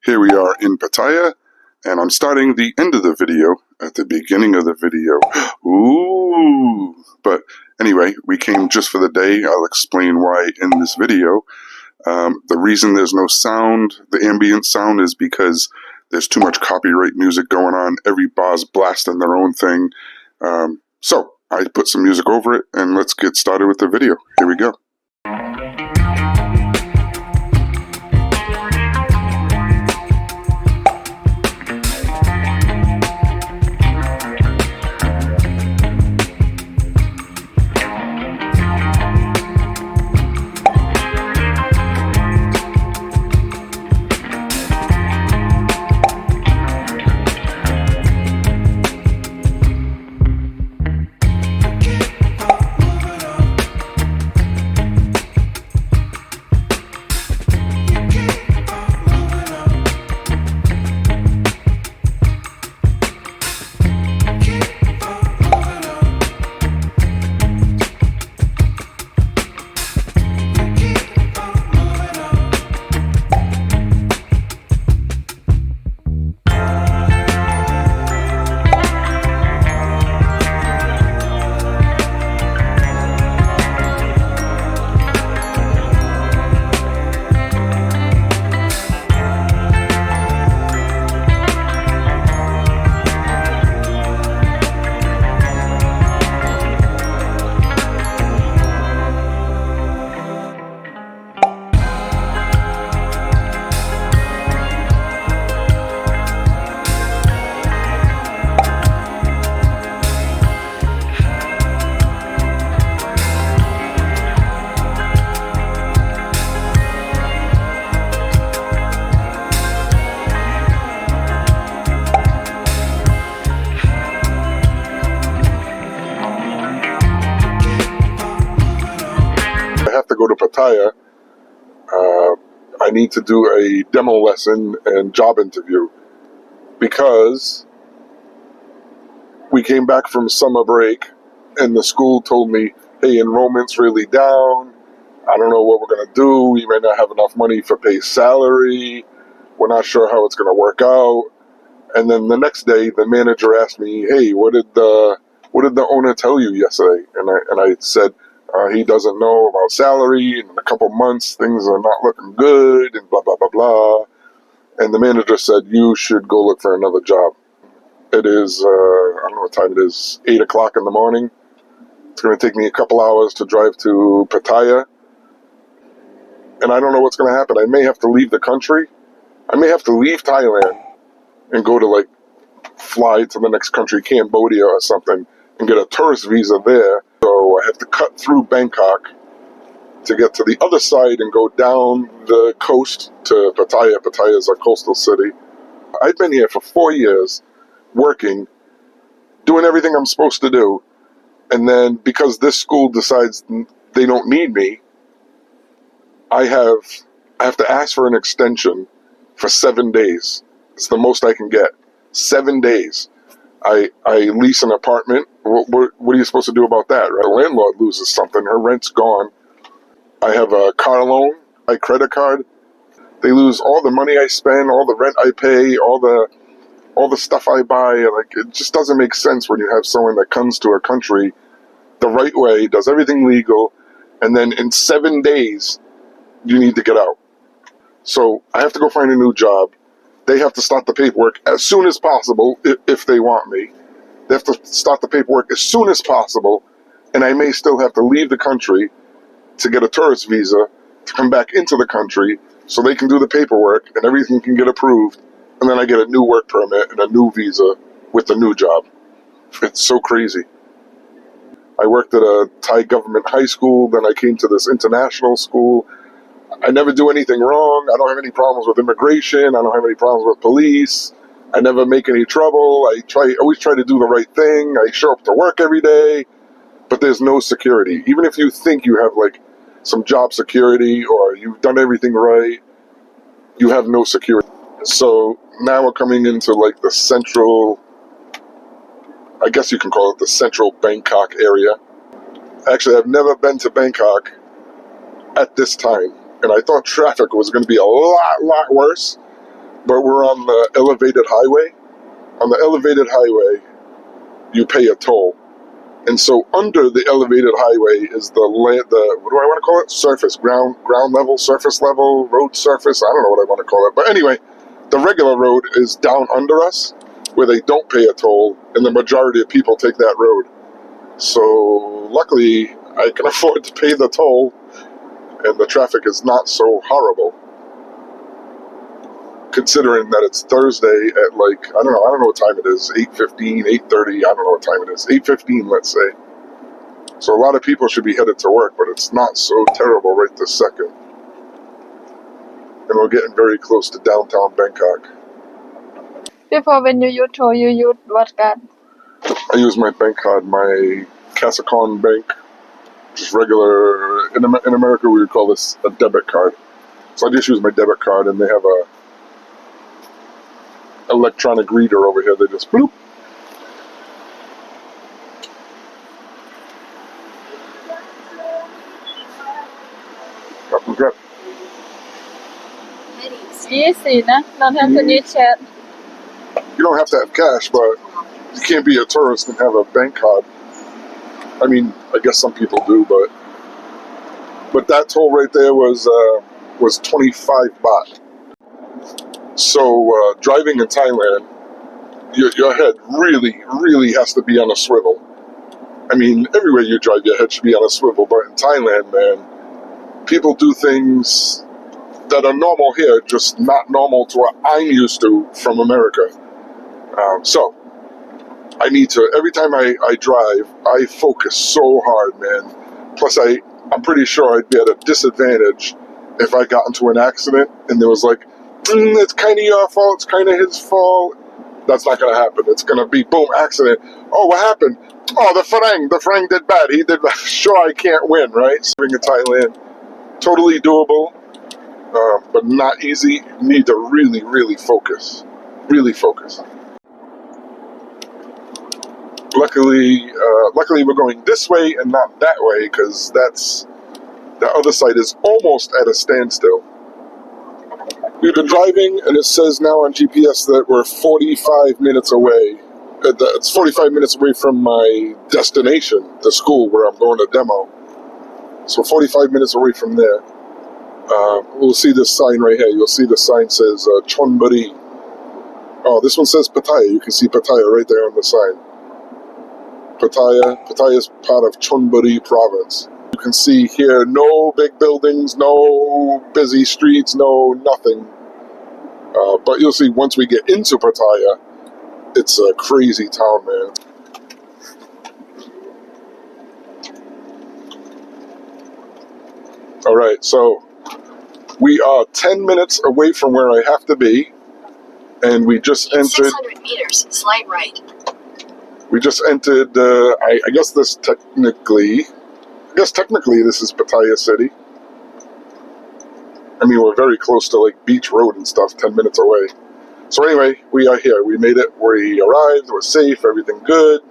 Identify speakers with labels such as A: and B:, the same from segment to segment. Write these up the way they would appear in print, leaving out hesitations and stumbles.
A: Here we are in Pattaya, and I'm starting the end of the video at the beginning of the video. Ooh! But anyway, we came just for the day. I'll explain why in this video. The reason there's no sound, the ambient sound, is because there's too much copyright music going on. Every bar's blasting their own thing. So I put some music over it, and let's get started with the video. Here we go. I have to go to Pattaya. I need to do a demo lesson and job interview because we came back from summer break and the school told me, hey, enrollment's really down. I don't know what we're going to do. We may not have enough money for base salary. We're not sure how it's going to work out. And then the next day, the manager asked me, hey, what did the owner tell you yesterday? And I said, he doesn't know about salary, and in a couple months things are not looking good, and blah, blah, blah, blah. And the manager said, you should go look for another job. It is, I don't know what time it is, 8 o'clock in the morning. It's going to take me a couple hours to drive to Pattaya. And I don't know what's going to happen. I may have to leave the country. I may have to leave Thailand and go to, fly to the next country, Cambodia or something, and get a tourist visa there. So I have to cut through Bangkok to get to the other side and go down the coast to Pattaya. Pattaya is a coastal city. I've been here for 4 years, working, doing everything I'm supposed to do. And then because this school decides they don't need me, I have to ask for an extension for 7 days. It's the most I can get. 7 days. I lease an apartment. What are you supposed to do about that? Right? A landlord loses something. Her rent's gone. I have a car loan, my credit card. They lose all the money I spend, all the rent I pay, all the stuff I buy. It just doesn't make sense when you have someone that comes to a country the right way, does everything legal, and then in 7 days you need to get out. So I have to go find a new job. They have to start the paperwork as soon as possible if they want me. They have to start the paperwork as soon as possible, and I may still have to leave the country to get a tourist visa to come back into the country so they can do the paperwork and everything can get approved, and then I get a new work permit and a new visa with the new job. It's so crazy. I worked at a Thai government high school, then I came to this international school. I never do anything wrong. I don't have any problems with immigration. I don't have any problems with police. I never make any trouble. I always try to do the right thing. I show up to work every day, but there's no security. Even if you think you have some job security or you've done everything right, you have no security. So now we're coming into the central, I guess you can call it the central Bangkok area. Actually, I've never been to Bangkok at this time, and I thought traffic was going to be a lot worse. but we're on the elevated highway. On the elevated highway, you pay a toll. And so under the elevated highway is the what do I want to call it? Surface, ground level, surface level, road surface. I don't know what I want to call it. But anyway, the regular road is down under us where they don't pay a toll, and the majority of people take that road. So luckily, I can afford to pay the toll, and the traffic is not so horrible. Considering that it's Thursday at like, I don't know what time it is, 8:15, 8:30, I don't know what time it is, 8:15, let's say. So a lot of people should be headed to work, but it's not so terrible right this second. And we're getting very close to downtown Bangkok.
B: Before, when you use toll, you use what card?
A: I use my bank card, my Casacon Bank, just regular, in America we would call this a debit card. So I just use my debit card, and they have a electronic reader over here. They just bloop. Up and grab.
B: Easy, nah? Don't have to need chat.
A: You don't have to have cash, but you can't be a tourist and have a bank card. I mean, I guess some people do, but that toll right there was 25 baht. So driving in Thailand, your head really has to be on a swivel. I mean, everywhere you drive, your head should be on a swivel, but in Thailand, man, people do things that are normal here, just not normal to what I'm used to from America. So I need to, every time I drive, I focus so hard, man. Plus, I'm pretty sure I'd be at a disadvantage if I got into an accident and there was like, it's kind of your fault, it's kind of his fault. That's not going to happen. It's going to be, boom, accident. Oh, what happened? Oh, the Farang did bad. He did bad. Sure, I can't win, right? Serving in Thailand, totally doable, but not easy. You need to really focus. Really focus. Luckily, we're going this way and not that way, because the other side is almost at a standstill. We've been driving, and it says now on GPS that we're 45 minutes away. It's 45 minutes away from my destination, the school where I'm going to demo. So 45 minutes away from there. We'll see this sign right here. You'll see the sign says Chonburi. Oh, this one says Pattaya. You can see Pattaya right there on the sign. Pattaya is part of Chonburi province. You can see here no big buildings, no busy streets, no nothing. But you'll see once we get into Pattaya, it's a crazy town, man. All right, so we are 10 minutes away from where I have to be, and we just entered.
C: 600 meters, slight right.
A: We just entered. I guess technically this is Pattaya City. I mean, we're very close to like Beach Road and stuff, 10 minutes away. So anyway, we are here. We made it. We arrived. We're safe. Everything good.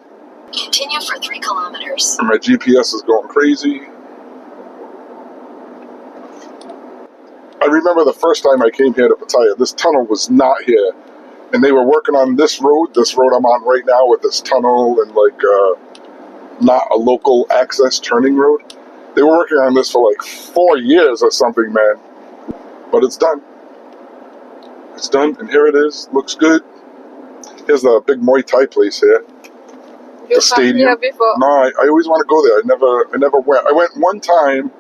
C: Continue for 3 kilometers.
A: My GPS is going crazy. I remember the first time I came here to Pattaya, this tunnel was not here. And they were working on this road I'm on right now with this tunnel and like not a local access turning road. They were working on this for like 4 years or something, man. But it's done. It's done, and here it is. Looks good. Here's the big Muay Thai place here.
B: You
A: The stadium.
B: Here before?
A: No, I always want to go there. I never went. I went one time,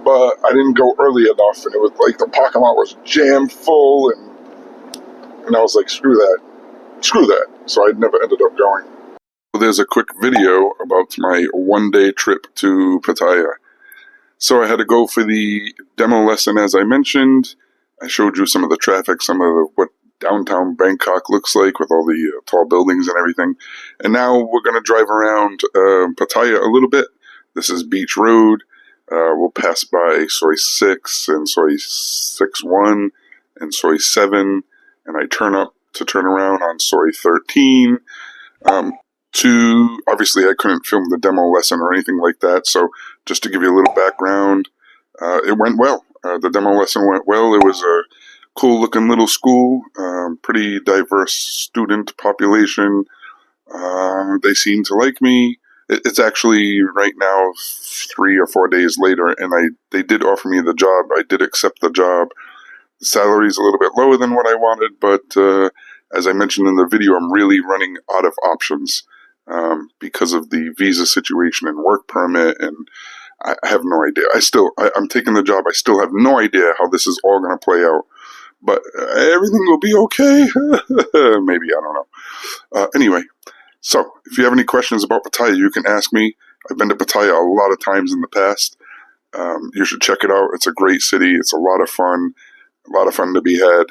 A: but I didn't go early enough, and it was like the parking lot was jam full, and I was like, screw that. So I never ended up going. So there's a quick video about my one-day trip to Pattaya. So I had to go for the demo lesson, as I mentioned. I showed you some of the traffic, some of what downtown Bangkok looks like with all the tall buildings and everything. And now we're going to drive around Pattaya a little bit. This is Beach Road. We'll pass by Soi 6 and Soi 6-1 and Soi 7. And I turn around on Soi 13. Obviously I couldn't film the demo lesson or anything like that. So just to give you a little background, it went well. The demo lesson went well. It was cool looking little school, pretty diverse student population. They seem to like me. It's actually right now 3 or 4 days later, and they did offer me the job. I did accept the job. The salary is a little bit lower than what I wanted, but as I mentioned in the video, I'm really running out of options because of the visa situation and work permit, and I have no idea. I'm taking the job. I still have no idea how this is all going to play out, but everything will be okay. Maybe, I don't know. Anyway, so if you have any questions about Pattaya, you can ask me. I've been to Pattaya a lot of times in the past. You should check it out. It's a great city. It's a lot of fun to be had.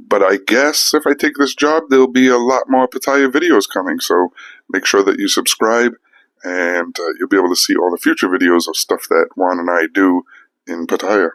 A: But I guess if I take this job, there'll be a lot more Pattaya videos coming. So make sure that you subscribe, and you'll be able to see all the future videos of stuff that Juan and I do in Pattaya.